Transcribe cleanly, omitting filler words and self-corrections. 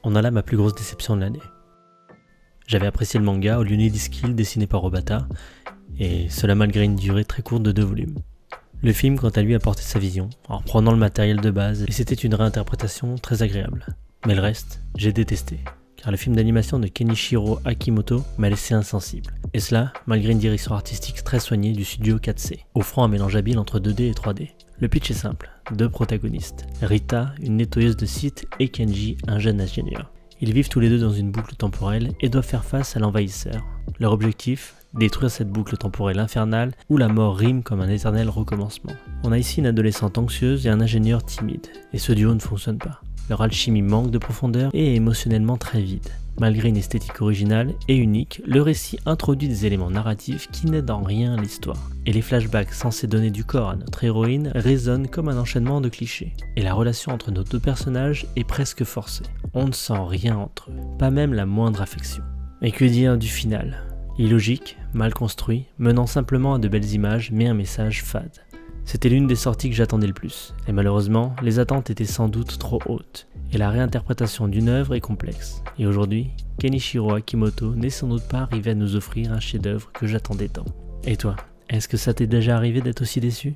on a là ma plus grosse déception de l'année. J'avais apprécié le manga All You Need Is Kill dessiné par Obata, et cela malgré une durée très courte de 2 volumes. Le film, quant à lui, a porté sa vision, en reprenant le matériel de base, et c'était une réinterprétation très agréable. Mais le reste, j'ai détesté, car le film d'animation de Kenichiro Akimoto m'a laissé insensible. Et cela, malgré une direction artistique très soignée du studio 4C, offrant un mélange habile entre 2D et 3D. Le pitch est simple, 2 protagonistes, Rita, une nettoyeuse de site, et Kenji, un jeune ingénieur. Ils vivent tous les deux dans une boucle temporelle et doivent faire face à l'envahisseur. Leur objectif, détruire cette boucle temporelle infernale où la mort rime comme un éternel recommencement. On a ici une adolescente anxieuse et un ingénieur timide, et ce duo ne fonctionne pas. Leur alchimie manque de profondeur et est émotionnellement très vide. Malgré une esthétique originale et unique, le récit introduit des éléments narratifs qui n'aident en rien l'histoire. Et les flashbacks censés donner du corps à notre héroïne résonnent comme un enchaînement de clichés. Et la relation entre nos 2 personnages est presque forcée. On ne sent rien entre eux, pas même la moindre affection. Et que dire du final ? Illogique, mal construit, menant simplement à de belles images mais un message fade. C'était l'une des sorties que j'attendais le plus, et malheureusement, les attentes étaient sans doute trop hautes, et la réinterprétation d'une œuvre est complexe. Et aujourd'hui, Kenichiro Akimoto n'est sans doute pas arrivé à nous offrir un chef-d'œuvre que j'attendais tant. Et toi, est-ce que ça t'est déjà arrivé d'être aussi déçu ?